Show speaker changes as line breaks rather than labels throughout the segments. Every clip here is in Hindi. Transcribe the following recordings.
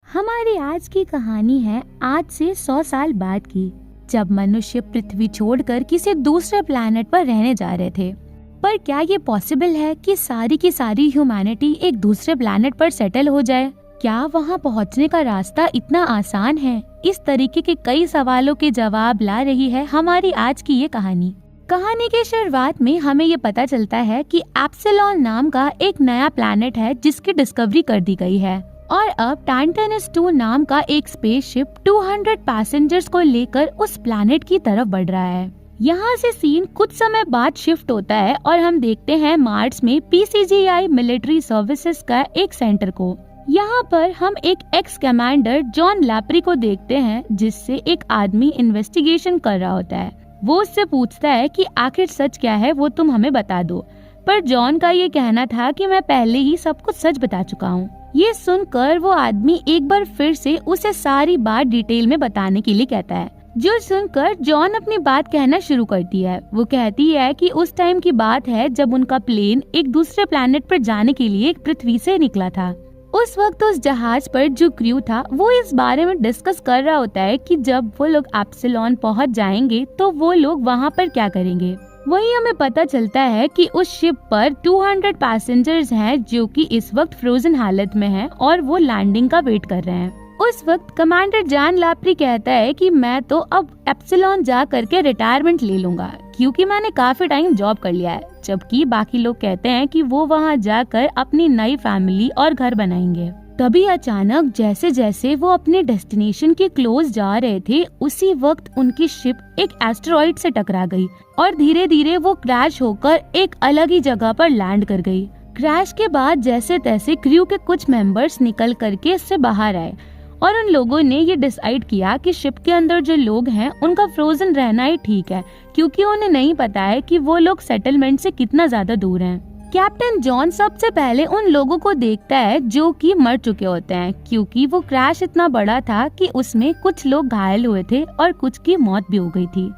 हमारी आज की कहानी है आज से 100 साल बाद की, जब मनुष्य पृथ्वी छोड़कर किसी दूसरे प्लैनेट पर रहने जा रहे थे। पर क्या ये पॉसिबल है कि सारी की सारी ह्यूमैनिटी एक दूसरे प्लैनेट पर सेटल हो जाए? क्या वहाँ पहुँचने का रास्ता इतना आसान है? इस तरीके के कई सवालों के जवाब ला रही है हमारी आज की ये कहानी। कहानी की शुरुआत में हमें ये पता चलता है कि एप्सिलॉन नाम का एक नया प्लैनेट है जिसकी डिस्कवरी कर दी गई है, और अब टाइटैनस 2 नाम का एक स्पेसशिप 200 पैसेंजर्स को लेकर उस प्लैनेट की तरफ बढ़ रहा है। यहाँ से सीन कुछ समय बाद शिफ्ट होता है और हम देखते हैं मार्स में PCGI मिलिट्री सर्विसेज का एक सेंटर को। यहाँ पर हम एक एक्स कमांडर जॉन लैप्री को देखते हैं, जिससे एक आदमी इन्वेस्टिगेशन कर रहा होता है। वो उससे पूछता है कि आखिर सच क्या है, वो तुम हमें बता दो। पर जॉन का ये कहना था कि मैं पहले ही सब कुछ सच बता चुका हूँ। ये सुनकर वो आदमी एक बार फिर से उसे सारी बात डिटेल में बताने के लिए कहता है, जो सुनकर जॉन अपनी बात कहना शुरू करती है। वो कहती है कि उस टाइम की बात है जब उनका प्लेन एक दूसरे प्लैनेट पर जाने के लिए पृथ्वी से निकला था। उस वक्त उस जहाज पर जो क्रू था वो इस बारे में डिस्कस कर रहा होता है कि जब वो लोग एप्सिलॉन पहुंच जाएंगे तो वो लोग वहां पर क्या करेंगे। वहीं हमें पता चलता है कि उस शिप पर 200 पैसेंजर्स हैं जो कि इस वक्त फ्रोजन हालत में हैं और वो लैंडिंग का वेट कर रहे हैं। उस वक्त कमांडर जॉन लैप्री कहता है कि मैं तो अब एप्सिलॉन जा करके रिटायरमेंट ले लूंगा, क्योंकि मैंने काफी टाइम जॉब कर लिया है। जबकि बाकी लोग कहते हैं कि वो वहां जाकर अपनी नई फैमिली और घर बनाएंगे। तभी अचानक जैसे जैसे वो अपने डेस्टिनेशन के क्लोज जा रहे थे, उसी वक्त उनकी शिप एक एस्टेरॉइड से टकरा गई और धीरे धीरे वो क्रैश होकर एक अलग ही जगह पर लैंड कर गई। क्रैश के बाद जैसे तैसे क्रू के कुछ मेंबर्स निकल करके इससे बाहर आए और उन लोगों ने ये डिसाइड किया कि शिप के अंदर जो लोग हैं उनका फ्रोजन रहना ही ठीक है, क्योंकि उन्हें नहीं पता है कि वो लोग सेटलमेंट से कितना ज्यादा दूर हैं। कैप्टन जॉन सबसे पहले उन लोगों को देखता है जो कि मर चुके होते हैं, क्योंकि वो क्रैश इतना बड़ा था कि उसमें कुछ लोग घायल हुए थे और कुछ की मौत भी हो गई थी।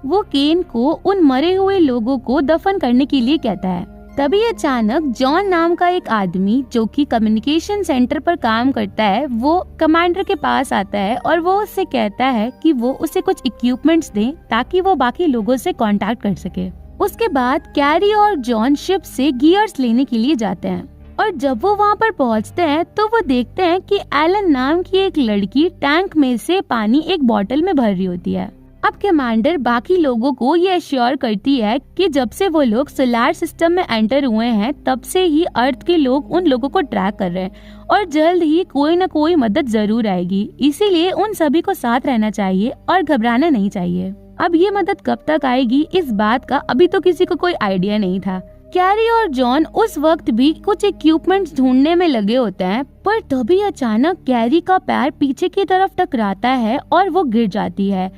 वो केन को उन मरे हुए लोगों को दफन करने के लिए कहता है। तभी अचानक जॉन नाम का एक आदमी जो कि कम्युनिकेशन सेंटर पर काम करता है, वो कमांडर के पास आता है और वो उससे कहता है कि वो उसे कुछ इक्विपमेंट्स दें ताकि वो बाकी लोगों से कांटेक्ट कर सके। उसके बाद कैरी और जॉन शिप से गियर्स लेने के लिए जाते हैं, और जब वो वहाँ पर पहुँचते हैं तो वो देखते हैं कि एलन नाम की एक लड़की टैंक में से पानी एक बोतल में भर रही होती है। अब कमांडर बाकी लोगों को ये एश्योर करती है कि जब से वो लोग सोलर सिस्टम में एंटर हुए हैं तब से ही अर्थ के लोग उन लोगों को ट्रैक कर रहे हैं और जल्द ही कोई न कोई मदद जरूर आएगी। इसीलिए उन सभी को साथ रहना चाहिए और घबराना नहीं चाहिए। अब ये मदद कब तक आएगी, इस बात का अभी तो किसी को कोई आइडिया नहीं था। कैरी और जॉन उस वक्त भी कुछ इक्विपमेंट्स ढूंढने में लगे होते हैं, पर तभी अचानक कैरी का पैर पीछे की तरफ टकराता है और वो गिर जाती है।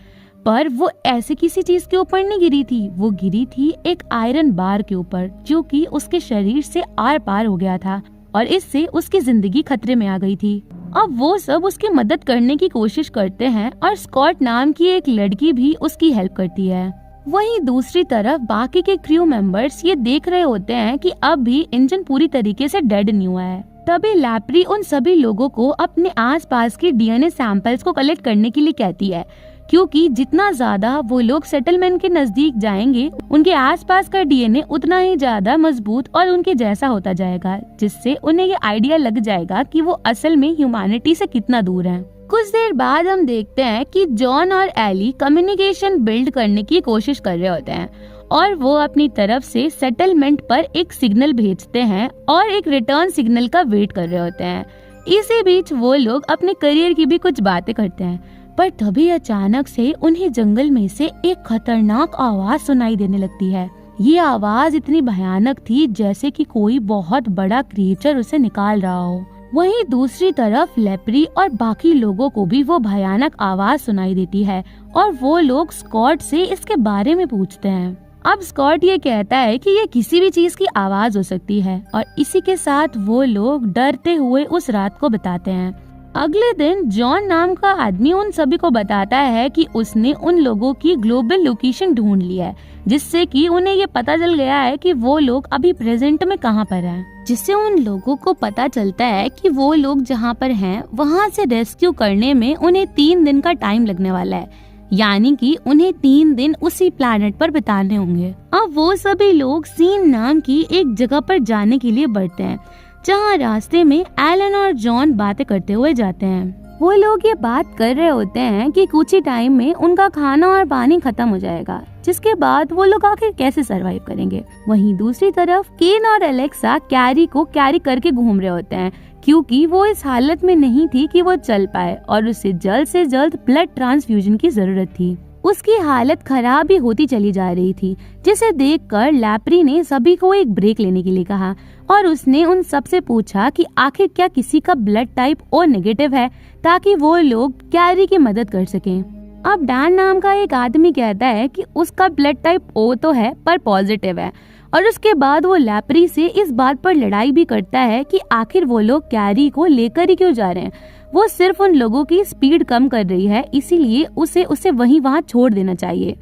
पर वो ऐसे किसी चीज के ऊपर नहीं गिरी थी, वो गिरी थी एक आयरन बार के ऊपर, जो कि उसके शरीर से आर पार हो गया था और इससे उसकी जिंदगी खतरे में आ गई थी। अब वो सब उसकी मदद करने की कोशिश करते हैं और स्कॉट नाम की एक लड़की भी उसकी हेल्प करती है। वहीं दूसरी तरफ बाकी के क्रू मेंबर्स ये देख रहे होते हैं कि अब भी इंजन पूरी तरीके से डेड नहीं हुआ है। तभी लैप्री उन सभी लोगों को अपने आसपास के DNA सैंपल्स को कलेक्ट करने के लिए कहती है, क्योंकि जितना ज्यादा वो लोग सेटलमेंट के नजदीक जाएंगे उनके आसपास का DNA उतना ही ज्यादा मजबूत और उनके जैसा होता जाएगा, जिससे उन्हें ये आइडिया लग जाएगा कि वो असल में ह्यूमैनिटी से कितना दूर हैं। कुछ देर बाद हम देखते हैं कि जॉन और एली कम्युनिकेशन बिल्ड करने की कोशिश कर रहे होते हैं और वो अपनी तरफ से सेटलमेंट पर एक सिग्नल भेजते हैं और एक रिटर्न सिग्नल का वेट कर रहे होते हैं। इसी बीच वो लोग अपने करियर की भी कुछ बातें करते हैं, पर तभी अचानक से उन्हें जंगल में से एक खतरनाक आवाज सुनाई देने लगती है। ये आवाज इतनी भयानक थी जैसे कि कोई बहुत बड़ा क्रिएचर उसे निकाल रहा हो। वहीं दूसरी तरफ लैप्री और बाकी लोगों को भी वो भयानक आवाज सुनाई देती है और वो लोग स्कॉट से इसके बारे में पूछते हैं। अब स्कॉट ये कहता है कि ये किसी भी चीज की आवाज हो सकती है और इसी के साथ वो लोग डरते हुए उस रात को बिताते हैं। अगले दिन जॉन नाम का आदमी उन सभी को बताता है कि उसने उन लोगों की ग्लोबल लोकेशन ढूंढ लिया है, जिससे कि उन्हें ये पता चल गया है कि वो लोग अभी प्रेजेंट में कहाँ पर हैं। जिससे उन लोगों को पता चलता है कि वो लोग जहाँ पर हैं वहाँ से रेस्क्यू करने में उन्हें 3 दिन का टाइम लगने वाला है, यानी कि उन्हें 3 दिन उसी प्लैनेट पर बिताने होंगे। अब वो सभी लोग सीन नाम की एक जगह पर जाने के लिए बढ़ते हैं, जहाँ रास्ते में एलन और जॉन बातें करते हुए जाते हैं। वो लोग ये बात कर रहे होते हैं कि कुछ ही टाइम में उनका खाना और पानी खत्म हो जाएगा, जिसके बाद वो लोग आखिर कैसे सरवाइव करेंगे। वहीं दूसरी तरफ केन और एलेक्सा कैरी को कैरी करके घूम रहे होते हैं, क्योंकि वो इस हालत में नहीं थी कि वो चल पाए और उसे जल्द से जल्द ब्लड ट्रांसफ्यूजन की जरूरत थी। उसकी हालत खराब ही होती चली जा रही थी, जिसे देखकर लैप्री ने सभी को एक ब्रेक लेने के लिए कहा और उसने उन सब से पूछा कि आखिर क्या किसी का ब्लड टाइप ओ नेगेटिव है, ताकि वो लोग कैरी की मदद कर सकें। अब डैन नाम का एक आदमी कहता है कि उसका ब्लड टाइप ओ तो है पर पॉजिटिव है, और उसके बाद वो लैप्री से इस बात पर लड़ाई भी करता है कि आखिर वो लोग कैरी को लेकर ही क्यों जा रहे हैं। वो सिर्फ उन लोगों की स्पीड कम कर रही है, इसीलिए उसे वहाँ छोड़ देना चाहिए।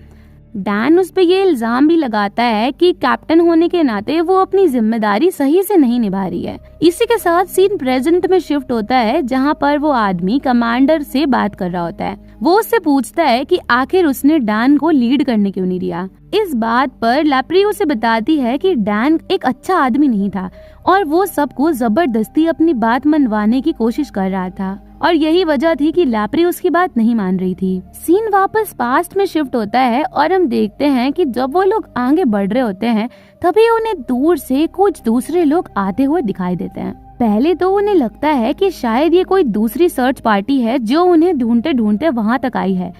डैन उस पे ये इल्जाम भी लगाता है कि कैप्टन होने के नाते वो अपनी जिम्मेदारी सही से नहीं निभा रही है। इसी के साथ सीन प्रेजेंट में शिफ्ट होता है, जहाँ पर वो आदमी कमांडर से बात कर रहा होता है। वो उससे पूछता है कि आखिर उसने डैन को लीड करने क्यों नहीं दिया। इस बात पर लैप्री उसे बताती है कि डैन एक अच्छा आदमी नहीं था और वो सबको जबरदस्ती अपनी बात मनवाने की कोशिश कर रहा था, और यही वजह थी कि लैप्री उसकी बात नहीं मान रही थी। सीन वापस पास्ट में शिफ्ट होता है और हम देखते हैं कि जब वो लोग आगे बढ़ रहे होते हैं तभी उन्हें दूर से कुछ दूसरे लोग आते हुए दिखाई देते हैं। पहले तो उन्हें लगता है कि शायद ये कोई दूसरी सर्च पार्टी है जो उन्हें ढूंढते ढूंढते वहाँ तक आई है,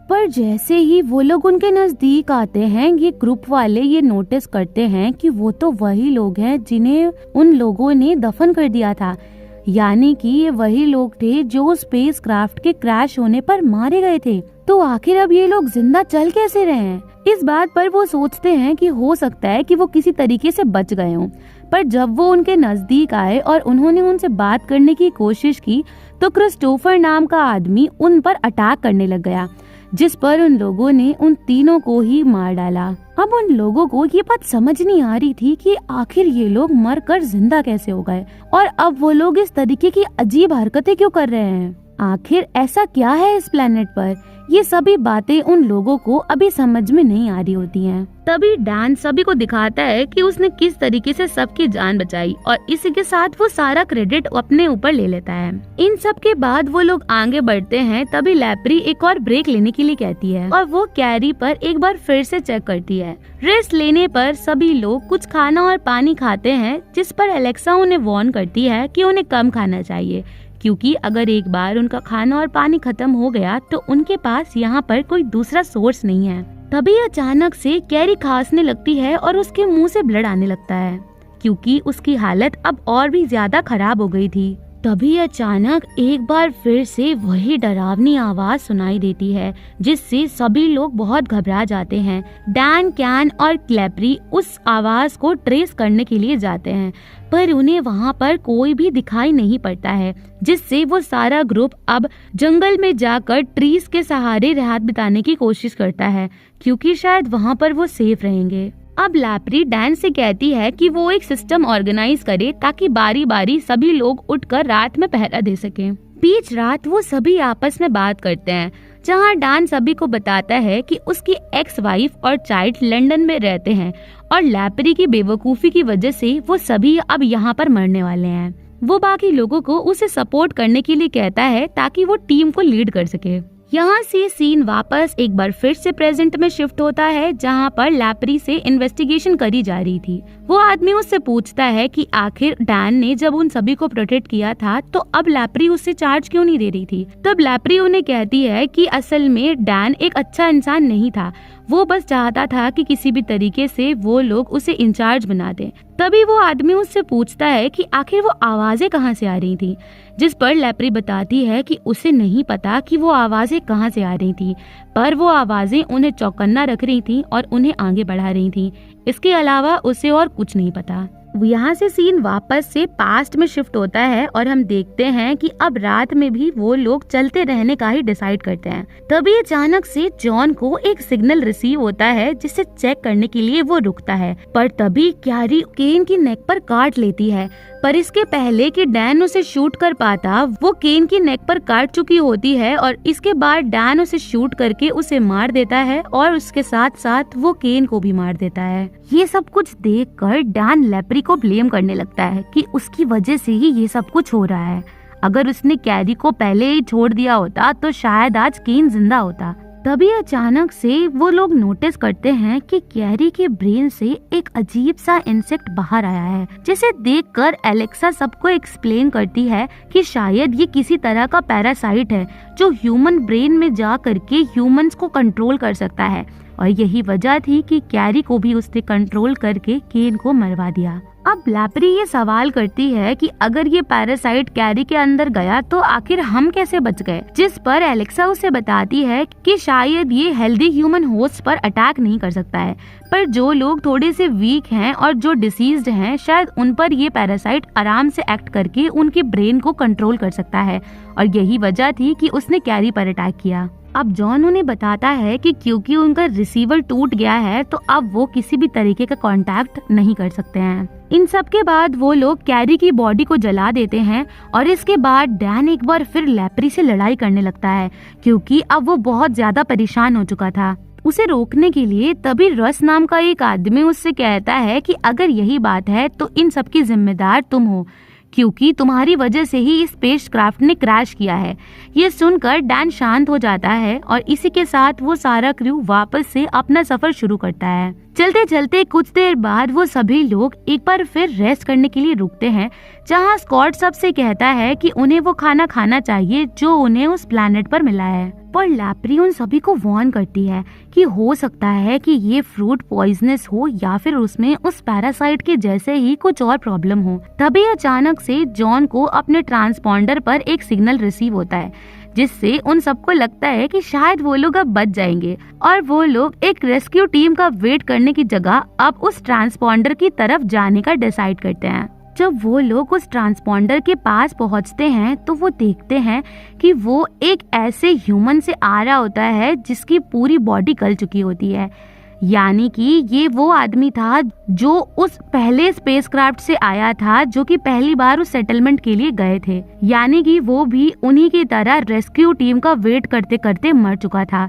पर जैसे ही वो लोग उनके नजदीक आते हैं ये ग्रुप वाले ये नोटिस करते हैं कि वो तो वही लोग हैं जिन्हें उन लोगों ने दफन कर दिया था, यानी कि ये वही लोग थे जो स्पेस क्राफ्ट के क्रैश होने पर मारे गए थे। तो आखिर अब ये लोग जिंदा चल कैसे रहे हैं? इस बात पर वो सोचते हैं कि हो सकता है कि वो किसी तरीके से बच गए हों, पर जब वो उनके नजदीक आए और उन्होंने उनसे बात करने की कोशिश की तो क्रिस्टोफर नाम का आदमी उन पर अटैक करने लग गया, जिस पर उन लोगों ने उन तीनों को ही मार डाला। अब उन लोगों को ये बात समझ नहीं आ रही थी कि आखिर ये लोग मरकर जिंदा कैसे हो गए और अब वो लोग इस तरीके की अजीब हरकतें क्यों कर रहे हैं। आखिर ऐसा क्या है इस प्लेनेट पर? ये सभी बातें उन लोगों को अभी समझ में नहीं आ रही होती हैं। तभी डैन सभी को दिखाता है कि उसने किस तरीके से सबकी जान बचाई और इसी के साथ वो सारा क्रेडिट अपने ऊपर ले लेता है। इन सब के बाद वो लोग आगे बढ़ते हैं, तभी लैप्री एक और ब्रेक लेने के लिए कहती है और वो कैरी पर एक बार फिर से चेक करती है। रेस्ट लेने पर सभी लोग कुछ खाना और पानी खाते हैं, जिस पर एलेक्सा उन्हें वार्न करती है कि उन्हें कम खाना चाहिए, क्योंकि अगर एक बार उनका खाना और पानी खत्म हो गया तो उनके पास यहाँ पर कोई दूसरा सोर्स नहीं है। तभी अचानक से कैरी खांसने लगती है और उसके मुंह से ब्लड आने लगता है, क्योंकि उसकी हालत अब और भी ज्यादा खराब हो गई थी। तभी अचानक एक बार फिर से वही डरावनी आवाज सुनाई देती है, जिससे सभी लोग बहुत घबरा जाते हैं। डैन, कैन और क्लैप्री उस आवाज को ट्रेस करने के लिए जाते हैं, पर उन्हें वहां पर कोई भी दिखाई नहीं पड़ता है, जिससे वो सारा ग्रुप अब जंगल में जाकर ट्रीज के सहारे रात बिताने की कोशिश करता है, क्योंकि शायद वहां पर वो सेफ रहेंगे। अब लैप्री डैन से कहती है कि वो एक सिस्टम ऑर्गेनाइज करे ताकि बारी बारी सभी लोग उठकर रात में पहरा दे सकें। बीच रात वो सभी आपस में बात करते हैं, जहां डैन सभी को बताता है कि उसकी एक्स वाइफ और चाइल्ड लंदन में रहते हैं और लैप्री की बेवकूफी की वजह से वो सभी अब यहाँ पर मरने वाले हैं। वो बाकी लोगों को उसे सपोर्ट करने के लिए कहता है ताकि वो टीम को लीड कर सके। यहाँ से सीन वापस एक बार फिर से प्रेजेंट में शिफ्ट होता है, जहाँ पर लैप्री से इन्वेस्टिगेशन करी जा रही थी। वो आदमी उससे पूछता है कि आखिर डैन ने जब उन सभी को प्रोटेक्ट किया था तो अब लैप्री उससे चार्ज क्यों नहीं दे रही थी। तब लैप्री उन्हें कहती है कि असल में डैन एक अच्छा इंसान नहीं था, वो बस चाहता था कि किसी भी तरीके से वो लोग उसे इंचार्ज बना दें। तभी वो आदमी उससे पूछता है कि आखिर वो आवाजें कहाँ से आ रही थी, जिस पर लैप्री बताती है कि उसे नहीं पता कि वो आवाजें कहाँ से आ रही थी, पर वो आवाजें उन्हें चौकन्ना रख रही थी और उन्हें आगे बढ़ा रही थी। इसके अलावा उसे और कुछ नहीं पता। यहाँ से सीन वापस से पास्ट में शिफ्ट होता है और हम देखते हैं कि अब रात में भी वो लोग चलते रहने का ही डिसाइड करते हैं। तभी अचानक से जॉन को एक सिग्नल रिसीव होता है जिसे चेक करने के लिए वो रुकता है, पर तभी कैरी केन की नेक पर काट लेती है। पर इसके पहले कि डैन उसे शूट कर पाता, वो केन की नेक पर काट चुकी होती है और इसके बाद डैन उसे शूट करके उसे मार देता है और उसके साथ साथ वो केन को भी मार देता है। ये सब कुछ देखकर डैन लेप्री को ब्लेम करने लगता है कि उसकी वजह से ही ये सब कुछ हो रहा है। अगर उसने कैरी को पहले ही छोड़ दिया होता तो शायद आज केन जिंदा होता। तभी अचानक से वो लोग नोटिस करते हैं कि कैरी के ब्रेन से एक अजीब सा इंसेक्ट बाहर आया है, जिसे देखकर एलेक्सा सबको एक्सप्लेन करती है कि शायद ये किसी तरह का पैरासाइट है जो ह्यूमन ब्रेन में जा करके ह्यूमंस को कंट्रोल कर सकता है, और यही वजह थी कि कैरी को भी उसने कंट्रोल करके केन को मरवा दिया। अब लेप्री ये सवाल करती है कि अगर ये पैरासाइट कैरी के अंदर गया तो आखिर हम कैसे बच गए, जिस पर एलेक्सा उसे बताती है कि शायद ये हेल्दी ह्यूमन होस्ट पर अटैक नहीं कर सकता है, पर जो लोग थोड़े से वीक हैं और जो डिसीज्ड हैं शायद उन पर ये पैरासाइट आराम से एक्ट करके उनके ब्रेन को कंट्रोल कर सकता है, और यही वजह थी कि उसने कैरी पर अटैक किया। अब जॉन उन्हें बताता है कि क्योंकि उनका रिसीवर टूट गया है तो अब वो किसी भी तरीके का कांटेक्ट नहीं कर सकते हैं। इन सब के बाद वो लोग कैरी की बॉडी को जला देते हैं और इसके बाद डैन एक बार फिर लेप्री से लड़ाई करने लगता है, क्योंकि अब वो बहुत ज्यादा परेशान हो चुका था। उसे रोकने के लिए तभी रस नाम का एक आदमी उससे कहता है कि अगर यही बात है तो इन सब की जिम्मेदार तुम हो, क्योंकि तुम्हारी वजह से ही स्पेसक्राफ्ट ने क्रैश किया है। ये सुनकर डैन शांत हो जाता है और इसी के साथ वो सारा क्रू वापस से अपना सफर शुरू करता है। चलते चलते कुछ देर बाद वो सभी लोग एक बार फिर रेस्ट करने के लिए रुकते हैं, जहाँ स्कॉट सबसे कहता है कि उन्हें वो खाना खाना चाहिए जो उन्हें उस प्लैनेट पर मिला है। पर लेप्री उन सभी को वार्न करती है कि हो सकता है कि ये फ्रूट पॉइजनस हो या फिर उसमें उस पैरासाइट के जैसे ही कुछ और प्रॉब्लम हो। तभी अचानक से जॉन को अपने ट्रांसपॉन्डर पर एक सिग्नल रिसीव होता है, जिससे उन सबको लगता है कि शायद वो लोग अब बच जाएंगे, और वो लोग एक रेस्क्यू टीम का वेट करने की जगह अब उस ट्रांसपॉन्डर की तरफ जाने का डिसाइड करते हैं। जब वो लोग उस ट्रांसपॉन्डर के पास पहुंचते हैं तो वो देखते हैं कि वो एक ऐसे ह्यूमन से आ रहा होता है जिसकी पूरी बॉडी गल चुकी होती है, यानी कि ये वो आदमी था जो उस पहले स्पेसक्राफ्ट से आया था जो कि पहली बार उस सेटलमेंट के लिए गए थे, यानी कि वो भी उन्हीं की तरह रेस्क्यू टीम का वेट करते करते मर चुका था।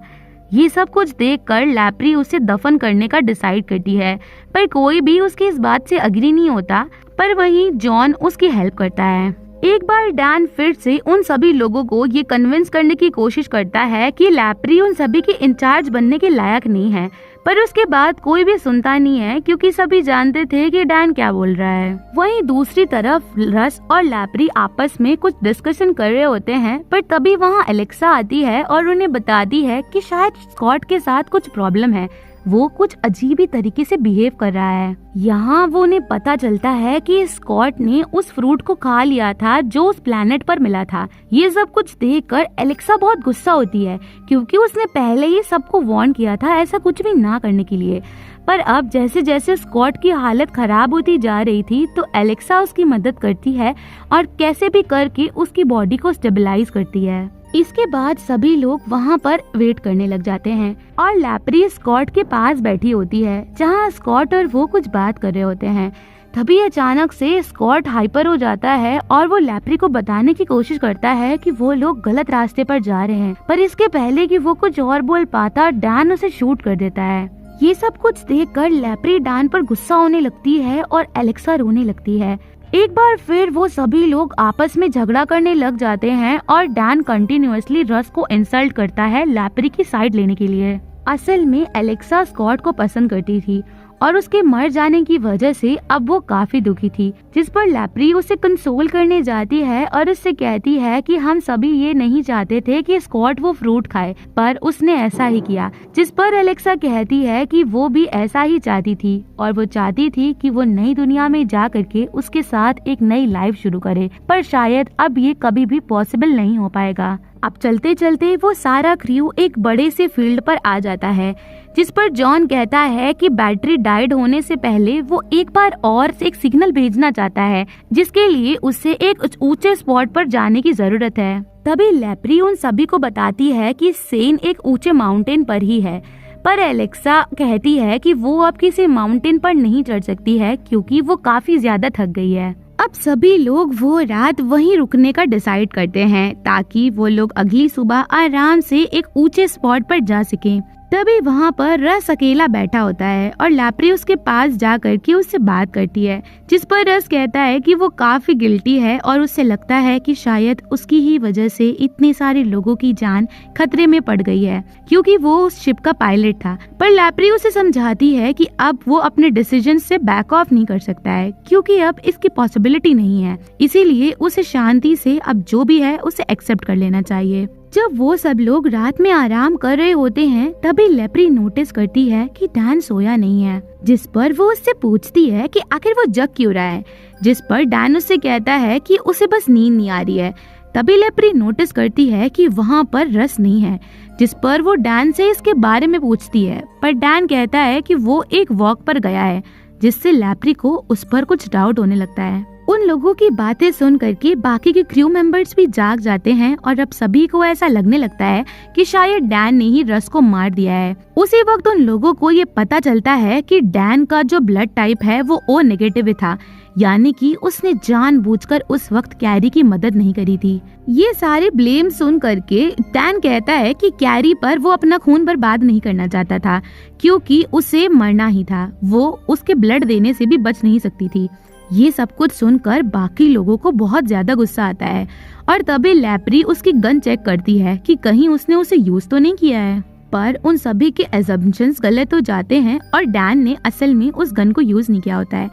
ये सब कुछ देखकर लेप्री उसे दफन करने का डिसाइड करती है, पर कोई भी उसकी इस बात से अग्री नहीं होता, पर वहीं जॉन उसकी हेल्प करता है। एक बार डैन फिर से उन सभी लोगों को ये कन्विंस करने की कोशिश करता है कि लेप्री उन सभी के इंचार्ज बनने के लायक नहीं है, पर उसके बाद कोई भी सुनता नहीं है क्योंकि सभी जानते थे कि डैन क्या बोल रहा है। वहीं दूसरी तरफ रस और लेप्री आपस में कुछ डिस्कशन कर रहे होते हैं, पर तभी वहाँ एलेक्सा आती है और उन्हें बताती है कि शायद स्कॉट के साथ कुछ प्रॉब्लम है, वो कुछ अजीब ही तरीके से बिहेव कर रहा है। यहाँ वो उन्हें पता चलता है कि स्कॉट ने उस फ्रूट को खा लिया था जो उस प्लैनेट पर मिला था। ये सब कुछ देखकर एलेक्सा बहुत गुस्सा होती है, क्योंकि उसने पहले ही सबको वार्न किया था ऐसा कुछ भी ना करने के लिए। पर अब जैसे जैसे स्कॉट की हालत खराब होती जा रही थी तो एलेक्सा उसकी मदद करती है और कैसे भी करके उसकी बॉडी को स्टेबलाइज करती है। इसके बाद सभी लोग वहाँ पर वेट करने लग जाते हैं और लेप्री स्कॉट के पास बैठी होती है, जहाँ स्कॉट और वो कुछ बात कर रहे होते हैं। तभी अचानक से स्कॉट हाइपर हो जाता है और वो लेप्री को बताने की कोशिश करता है कि वो लोग गलत रास्ते पर जा रहे हैं, पर इसके पहले कि वो कुछ और बोल पाता डैन उसे शूट कर देता है। ये सब कुछ देखकर लेप्री डैन पर गुस्सा होने लगती है और एलेक्सा रोने लगती है। एक बार फिर वो सभी लोग आपस में झगड़ा करने लग जाते हैं और डैन कंटिन्यूअसली रस को इंसल्ट करता है लेप्री की साइड लेने के लिए। असल में एलेक्सा स्कॉट को पसंद करती थी और उसके मर जाने की वजह से अब वो काफी दुखी थी, जिस पर लेप्री उसे कंसोल करने जाती है और उससे कहती है कि हम सभी ये नहीं चाहते थे कि स्कॉट वो फ्रूट खाए, पर उसने ऐसा ही किया। जिस पर एलेक्सा कहती है कि वो भी ऐसा ही चाहती थी और वो चाहती थी कि वो नई दुनिया में जा करके उसके साथ एक नई लाइफ शुरू करे, पर शायद अब ये कभी भी पॉसिबल नहीं हो पाएगा। अब चलते चलते वो सारा क्रू एक बड़े से फील्ड पर आ जाता है, जिस पर जॉन कहता है कि बैटरी डाइड होने से पहले वो एक बार और एक सिग्नल भेजना चाहता है, जिसके लिए उसे एक ऊंचे स्पॉट पर जाने की जरूरत है। तभी लेप्री उन सभी को बताती है कि सेन एक ऊंचे माउंटेन पर ही है, पर एलेक्सा कहती है कि वो अब किसी माउंटेन पर नहीं चढ़ सकती है क्योंकि वो काफी ज्यादा थक गई है। अब सभी लोग वो रात वहीं रुकने का डिसाइड करते हैं ताकि वो लोग अगली सुबह आराम से एक ऊंचे स्पॉट पर जा सकें। तभी वहाँ पर रस अकेला बैठा होता है और लेप्री उसके पास जा करके उससे बात करती है, जिस पर रस कहता है कि वो काफी गिल्टी है और उससे लगता है कि शायद उसकी ही वजह से इतने सारे लोगों की जान खतरे में पड़ गई है, क्योंकि वो उस शिप का पायलट था। पर लेप्री उसे समझाती है कि अब वो अपने डिसीजन से बैक ऑफ नहीं कर सकता है, क्योंकि अब इसकी पॉसिबिलिटी नहीं है, इसीलिए उसे शांति से अब जो भी है उसे एक्सेप्ट कर लेना चाहिए। जब वो सब लोग रात में आराम कर रहे होते हैं, तभी लेप्री नोटिस करती है कि डैन सोया नहीं है, जिस पर वो उससे पूछती है कि आखिर वो जग क्यों रहा है, जिस पर डैन उससे कहता है कि उसे बस नींद नहीं आ रही है। तभी लेप्री नोटिस करती है कि वहाँ पर रस नहीं है, जिस पर वो डैन से इसके बारे में पूछती है, पर डैन कहता है कि वो एक वॉक पर गया है, जिससे लेप्री को उस पर कुछ डाउट होने लगता है। उन लोगों की बातें सुन करके बाकी के क्रू मेंबर्स भी जाग जाते हैं और अब सभी को ऐसा लगने लगता है कि शायद डैन ने ही रस को मार दिया है। उसी वक्त उन लोगों को ये पता चलता है कि डैन का जो ब्लड टाइप है वो O नेगेटिव था, यानी कि उसने जानबूझकर उस वक्त कैरी की मदद नहीं करी थी। ये सारे ब्लेम सुन करके डैन कहता है कि कैरी पर वो अपना खून बर्बाद नहीं करना चाहता था, क्योंकि उसे मरना ही था, वो उसके ब्लड देने से भी बच नहीं सकती थी। ये सब कुछ सुनकर बाकी लोगों को बहुत ज्यादा गुस्सा आता है और तभी लेप्री उसकी गन चेक करती है कि कहीं उसने उसे यूज तो नहीं किया है, पर उन सभी के एजम्पशंस गलत हो जाते हैं और डैन ने असल में उस गन को यूज नहीं किया होता है।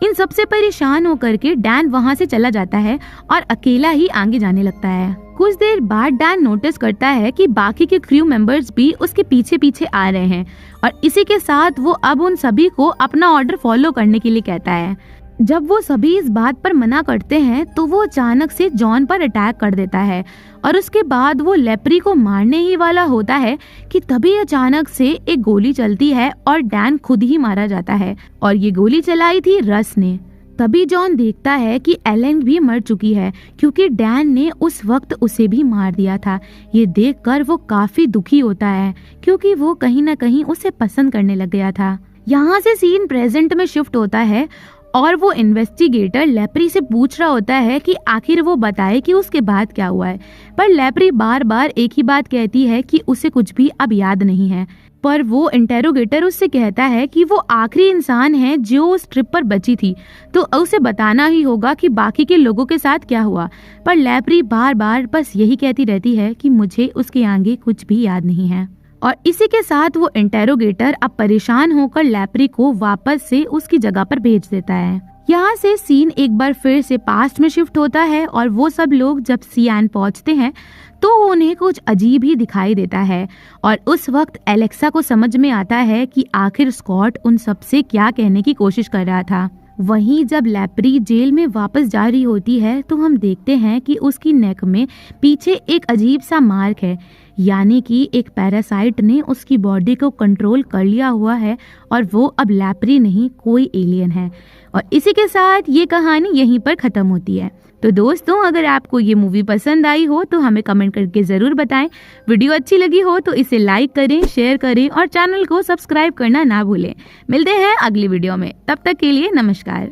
इन सबसे परेशान होकर के डैन वहाँ से चला जाता है और अकेला ही आगे जाने लगता है। कुछ देर बाद डैन नोटिस करता है कि बाकी के क्रू मेंबर्स भी उसके पीछे पीछे आ रहे हैं और इसी के साथ वो अब उन सभी को अपना ऑर्डर फॉलो करने के लिए कहता है। जब वो सभी इस बात पर मना करते हैं तो वो अचानक से जॉन पर अटैक कर देता है और उसके बाद वो लेप्री को मारने ही वाला होता है कि तभी अचानक से एक गोली चलती है और डैन खुद ही मारा जाता है और ये गोली चलाई थी रस ने। तभी जॉन देखता है कि एलेन भी मर चुकी है, क्योंकि डैन ने उस वक्त उसे भी मार दिया था। ये देखकर वो काफी दुखी होता है, क्योंकि वो कहीं न कहीं उसे पसंद करने लग गया था। यहाँ से सीन प्रेजेंट में शिफ्ट होता है और वो इन्वेस्टिगेटर लेप्री से पूछ रहा होता है कि आखिर वो बताए कि उसके बाद क्या हुआ है, पर लेप्री बार बार एक ही बात कहती है कि उसे कुछ भी अब याद नहीं है। पर वो इंटेरोगेटर उससे कहता है कि वो आखिरी इंसान है जो उस ट्रिप पर बची थी, तो उसे बताना ही होगा कि बाकी के लोगों के साथ क्या हुआ। पर लेप्री बार बार बस यही कहती रहती है कि मुझे उसके आगे कुछ भी याद नहीं है। और इसी के साथ वो इंटेरोगेटर अब परेशान होकर लेप्री को वापस से उसकी जगह पर भेज देता है। यहाँ से सीन एक बार फिर से पास्ट में शिफ्ट होता है और वो सब लोग जब सियान पहुँचते हैं तो उन्हें कुछ अजीब ही दिखाई देता है और उस वक्त एलेक्सा को समझ में आता है कि आखिर स्कॉट उन सब से क्या कहने की कोशिश कर रहा था। वहीं जब लेप्री जेल में वापस जा रही होती है तो हम देखते हैं कि उसकी नेक में पीछे एक अजीब सा मार्क है, यानी कि एक पैरासाइट ने उसकी बॉडी को कंट्रोल कर लिया हुआ है और वो अब लेप्री नहीं कोई एलियन है। और इसी के साथ ये कहानी यहीं पर खत्म होती है। तो दोस्तों, अगर आपको ये मूवी पसंद आई हो तो हमें कमेंट करके ज़रूर बताएं। वीडियो अच्छी लगी हो तो इसे लाइक करें, शेयर करें और चैनल को सब्सक्राइब करना ना भूलें। मिलते हैं अगली वीडियो में, तब तक के लिए नमस्कार।